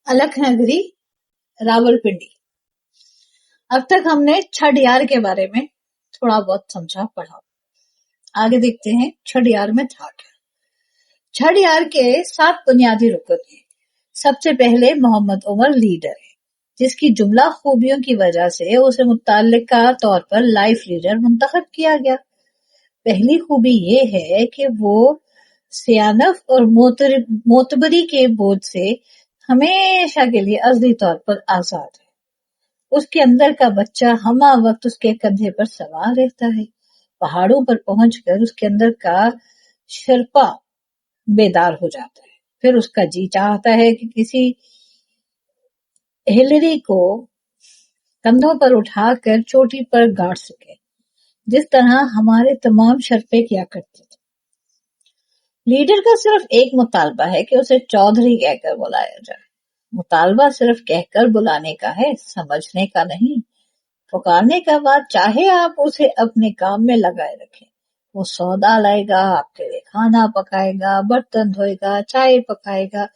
अलख-नगरी, रावलपिंडी। अब तक हमने छठ के बारे में थोड़ा बहुत समझा पढ़ा। आगे देखते हैं छठ में था क्या। छठ के 7 बुनियादी रुकन हैं। सबसे पहले मोहम्मद उमर लीडर है, जिसकी जुमला खूबियों की वजह से उसे मुतल्लिका तौर पर लाइफ लीडर मुंतखब किया गया। पहली खूबी ये है कि वो सियानफ और मोतबरी के बोझ से हमेशा के लिए अज़ली तौर पर आजाद है। उसके अंदर का बच्चा हमा वक्त उसके कंधे पर सवार रहता है। पहाड़ों पर पहुंचकर उसके अंदर का शर्पा बेदार हो जाता है। फिर उसका जी चाहता है कि किसी हिलरी को कंधों पर उठाकर चोटी पर गाड़ सके, जिस तरह हमारे तमाम शर्पे किया करते थे। लीडर का सिर्फ एक मुतालबा है कि उसे चौधरी कहकर बुलाया जाए। मुतालबा सिर्फ कहकर बुलाने का है, समझने का नहीं। पुकारने का बाद चाहे आप उसे अपने काम में लगाए रखें। वो सौदा लाएगा, आपके लिए खाना पकाएगा, बर्तन धोएगा, चाय पकाएगा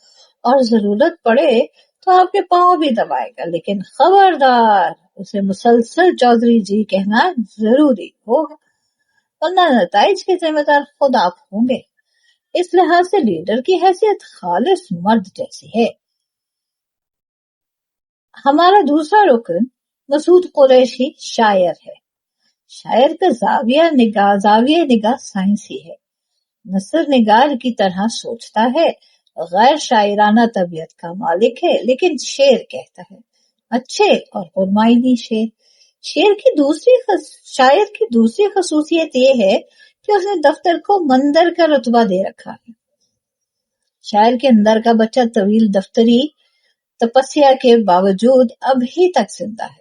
और जरूरत पड़े तो आपके पांव भी दबाएगा। लेकिन खबरदार, उसे मुसलसल चौधरी जी कहना जरूरी होगा, वरना नताइज के जिम्मेदार खुद आप होंगे। इस लिहाज से लीडर की हैसियत खालिस मर्द जैसी है। हमारा दूसरा रुकन मसूद कुरैशी शायर है। शायर का जाविया निगाह साइंसी है। नसर निगार की तरह सोचता है, गैर शायराना तबीयत का मालिक है, लेकिन शेर कहता है, अच्छे और फरमाइनी शेर। शायर की दूसरी खसूसियत ये है कि उसने दफ्तर को मंदर का रुतबा दे रखा है। शायर के अंदर का बच्चा तवील दफ्तरी तपस्या के बावजूद अभी तक जिंदा है।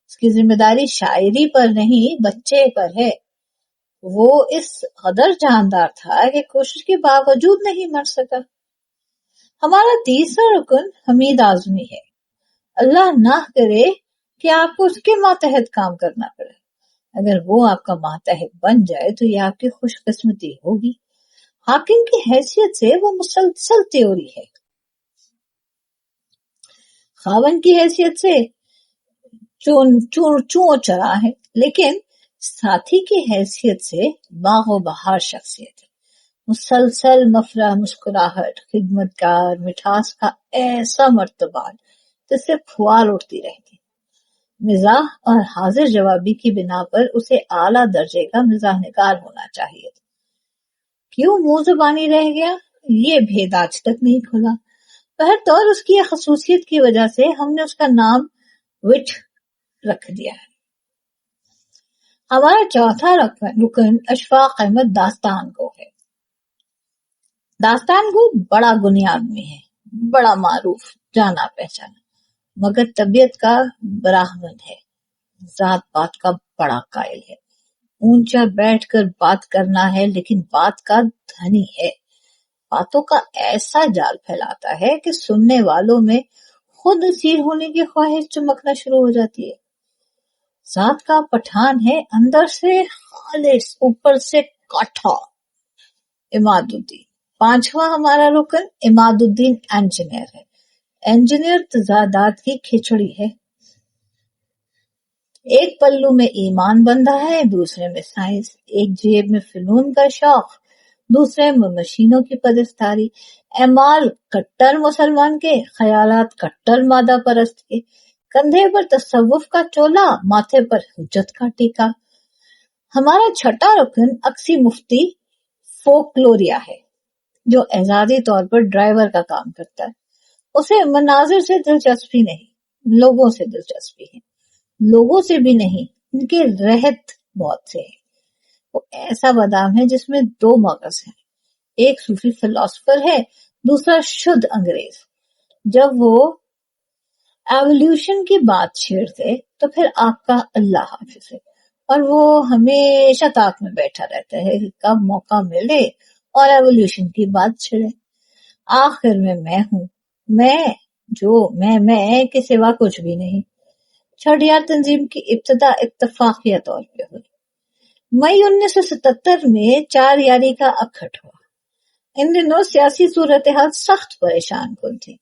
उसकी जिम्मेदारी शायरी पर नहीं, बच्चे पर है। वो इस कदर जानदार था कि कोशिश के बावजूद नहीं मर सका। हमारा तीसरा रुकन हमीद आजमी है। अल्लाह ना करे कि आपको उसके मातहत काम करना पड़े। अगर वो आपका मातहत बन जाए तो ये आपकी खुशकिस्मती होगी। हाकिम की हैसियत से वो मुसलसल त्योरी है। खावन की हैसियत से चूं चरा है, लेकिन साथी की हैसियत से बागो बहार शख्सियत है। मुसलसल मफरा, मुस्कुराहट, खिदमतगार, मिठास का ऐसा मर्तबा जिससे फुआर उठती रहती। मिजाह और हाजिर जवाबी की बिना पर उसे आला दर्जे का मिजाहनिगार होना चाहिए। क्यों मुंह जुबानी रह गया, ये भेद आज तक नहीं खुला। बहरतौर उसकी खसूसियत की वजह से हमने उसका नाम विट रख दिया है। हमारा चौथा रुकन अशफाक अहमद दास्तान गो है। दास्तान गो बड़ा गुनी आदमी है, बड़ा मारूफ, जाना पहचाना, मगर तबीयत का ब्राह्मण है। जात पात का बड़ा कायल है। ऊंचा बैठकर बात करना है, लेकिन बात का धनी है। बातों का ऐसा जाल फैलाता है कि सुनने वालों में खुद असीर होने की ख्वाहिश चमकना शुरू हो जाती है। जात का पठान है, अंदर से खालिस, ऊपर से काठा। इमादुद्दीन। पांचवा हमारा रुकन इमादुद्दीन इंजीनियर है। इंजीनियर तजादात की खिचड़ी है। एक पल्लू में ईमान बंधा है, दूसरे में साइंस। एक जेब में फिनून का शौक, दूसरे में मशीनों की पदस्तारी। एमाल कट्टर मुसलमान के, ख्यालात कट्टर मादा परस्त के। कंधे पर तसव्वुफ का चोला, माथे पर हुज्जत का टीका। हमारा छठा रुकन अक्सी मुफ्ती फोकलोरिया है, जो एजाजी तौर पर ड्राइवर का काम करता है। उसे मनाजिर से दिलचस्पी नहीं, लोगों से दिलचस्पी है। लोगों से भी नहीं, उनके रहत बहुत से है। वो ऐसा बादाम है जिसमें 2 मगज हैं। एक सूफी फिलोसोफर है, दूसरा शुद्ध अंग्रेज। जब वो एवोल्यूशन की बात छेड़ते तो फिर आपका अल्लाह हाफिज है, और वो हमेशा ताक में बैठा रहता है कि कब मौका मिले और एवोल्यूशन की बात छेड़े। आखिर में मैं हूँ, मैं के सिवा कुछ भी नहीं। छठ तंजीम की इब्तिदा इत्तफाकिया तौर पे हुई। मई 1977 में 4 यारी का अखट हुआ। इन दिनों सियासी सूरत हाल सख्त परेशान कुन थी।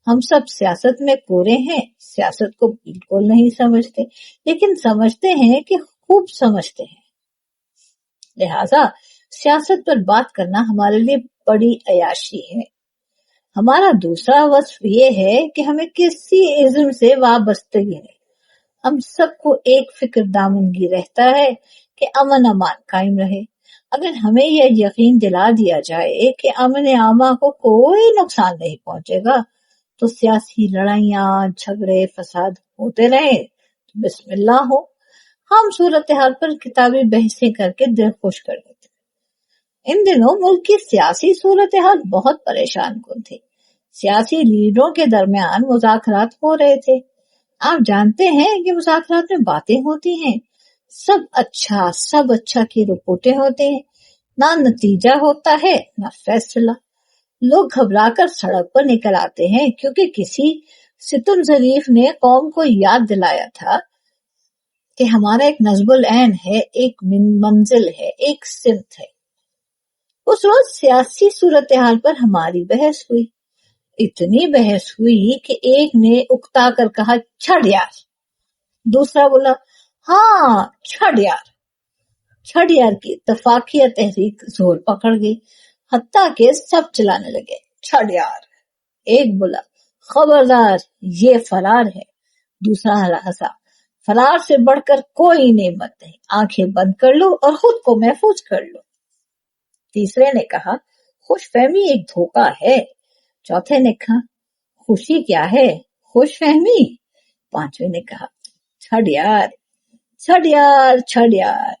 ہم سب سیاست میں کورے ہیں، سیاست کو بالکل نہیں سمجھتے، لیکن سمجھتے ہیں کہ خوب سمجھتے ہیں۔ لہذا سیاست پر بات کرنا ہمارے لیے بڑی عیاشی ہے۔ ہمارا دوسرا وصف یہ ہے کہ ہمیں کسی ازم سے وابستگی نہیں۔ ہم سب کو ایک فکر دامنگی رہتا ہے کہ امن امان قائم رہے۔ اگر ہمیں یہ یقین دلا دیا جائے کہ امن عامہ کو کوئی نقصان نہیں پہنچے گا تو سیاسی لڑائیاں، جھگڑے، فساد ہوتے رہے تو بسم اللہ ہو۔ ہم صورتحال پر کتابی بحثیں کر کے دل خوش کر دیتے۔ ان دنوں ملک کی سیاسی صورتحال بہت پریشان کن تھی۔ سیاسی لیڈروں کے درمیان مذاکرات ہو رہے تھے۔ آپ جانتے ہیں کہ مذاکرات میں باتیں ہوتی ہیں، سب اچھا کی رپورٹیں ہوتے ہیں، نہ نتیجہ ہوتا ہے نہ فیصلہ۔ لوگ گھبرا کر سڑک پر نکل آتے ہیں کیونکہ کسی ستم ظریف نے قوم کو یاد دلایا تھا کہ ہمارا ایک نصب العین ہے، ایک منزل ہے، ایک سمت ہے۔ اس روز سیاسی صورتحال پر ہماری بحث ہوئی۔ اتنی بحث ہوئی کہ ایک نے اکتا کر کہا چھڑ یار، دوسرا بولا ہاں چھڑ یار۔ چھڑ یار کی اتفاقیہ تحریک زور پکڑ گئی، حتیٰ کہ سب چلانے لگے چھڑ یار۔ ایک بولا خبردار یہ فرار ہے، دوسرا ہنسا فرار سے بڑھ کر کوئی نعمت نہیں، آنکھیں بند کر لو اور خود کو محفوظ کر لو۔ تیسرے نے کہا خوش فہمی ایک دھوکہ ہے۔ چوتھے نے کہا خوشی کیا ہے، خوش فہمی۔ پانچویں نے کہا چھڑ یار چھڑ یار چھڑ یار۔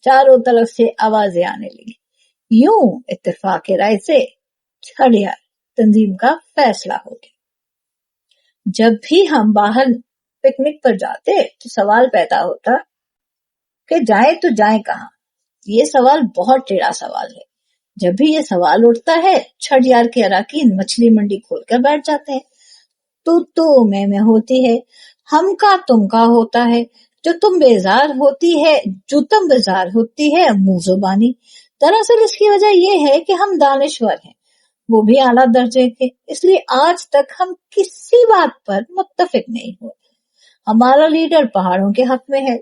چاروں طرف سے آوازیں آنے لگی۔ یوں اتفاق رائے سے چھڑ یار تنظیم کا فیصلہ ہو گیا۔ جب بھی ہم باہر پکنک پر جاتے تو سوال پیدا ہوتا کہ جائیں تو جائیں کہاں۔ یہ سوال بہت ٹیڑھا سوال ہے۔ جب بھی یہ سوال اٹھتا ہے چھڑ یار کے اراکین مچھلی منڈی کھول کر بیٹھ جاتے ہیں۔ تو میں ہوتی ہے، ہم کا تم کا ہوتا ہے، جو تم بیزار ہوتی ہے منہ زبانی۔ دراصل اس کی وجہ یہ ہے کہ ہم دانشور ہیں، وہ بھی اعلیٰ درجے کے، اس لیے آج تک ہم کسی بات پر متفق نہیں ہوئے۔ ہمارا لیڈر پہاڑوں کے حق میں ہے،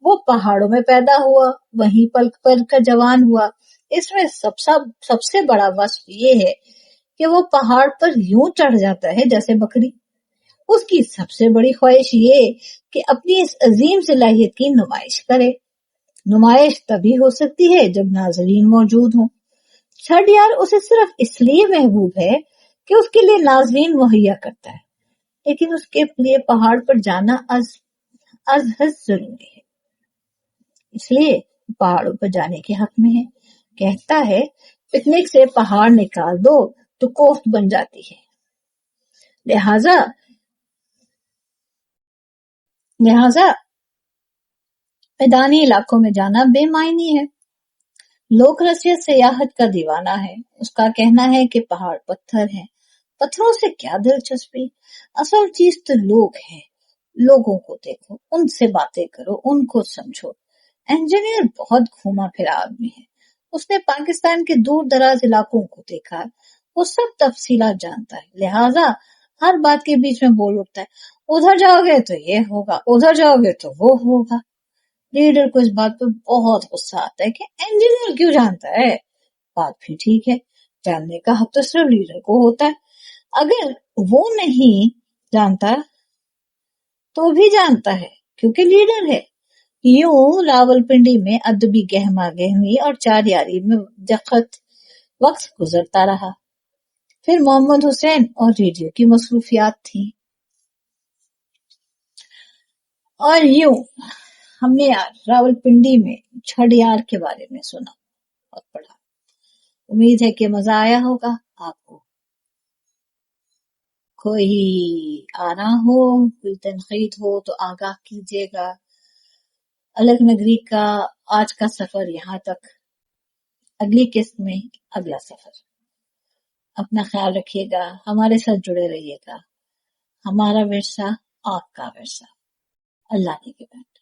وہ پہاڑوں میں پیدا ہوا، وہیں پل پل کا جوان ہوا۔ اس میں سب سے بڑا وصف یہ ہے کہ وہ پہاڑ پر یوں چڑھ جاتا ہے جیسے بکری۔ اس کی سب سے بڑی خواہش یہ کہ اپنی اس عظیم صلاحیت کی نمائش کرے۔ نمائش تبھی ہو سکتی ہے جب ناظرین موجود ہوں۔ چھڑ یار اسے صرف اس لیے محبوب ہے کہ اس کے لیے ناظرین مہیا کرتا ہے، لیکن اس کے لیے پہاڑ پر جانا از حد ضروری ہے، اس لیے پہاڑوں پر جانے کے حق میں ہے۔ کہتا ہے پکنک سے پہاڑ نکال دو تو کوفت بن جاتی ہے۔ لہذا میدانی علاقوں میں جانا بے معنی ہے۔ لوک رسیت سیاحت کا دیوانہ ہے، اس کا کہنا ہے کہ پہاڑ پتھر ہیں، پتھروں سے کیا دلچسپی، اصل چیز تو لوگ ہیں۔ لوگوں کو دیکھو، ان سے باتیں کرو، ان کو سمجھو۔ انجینئر بہت گھوما پھرا آدمی ہے، اس نے پاکستان کے دور دراز علاقوں کو دیکھا، وہ سب تفصیلات جانتا ہے، لہٰذا ہر بات کے بیچ میں بول اٹھتا ہے ادھر جاؤ گے تو یہ ہوگا، ادھر جاؤ گے تو وہ ہوگا۔ لیڈر کو اس بات پر بہت غصہ آتا ہے کہ انجینئر کیوں جانتا ہے؟ بات بھی ٹھیک ہے، جاننے کا حق تو صرف لیڈر کو ہوتا ہے، اگر وہ نہیں جانتا تو بھی جانتا ہے کیونکہ لیڈر ہے۔ یوں راول پنڈی میں ادبی گہما گہمی اور چار یاری میں وقت گزرتا رہا۔ پھر محمد حسین اور ریڈیو کی مصروفیات تھی، اور یوں ہم نے راول پنڈی میں چھڑ یار کے بارے میں سنا اور پڑھا۔ امید ہے کہ مزہ آیا ہوگا آپ کو۔ کوئی آنا ہو، کوئی تنقید ہو تو آگاہ کیجیے گا۔ الگ نگری کا آج کا سفر یہاں تک، اگلی قسط میں اگلا سفر۔ اپنا خیال رکھیے گا، ہمارے ساتھ جڑے رہیے گا۔ ہمارا ورثہ آپ کا ورثہ۔ اللہ کی نگہبان۔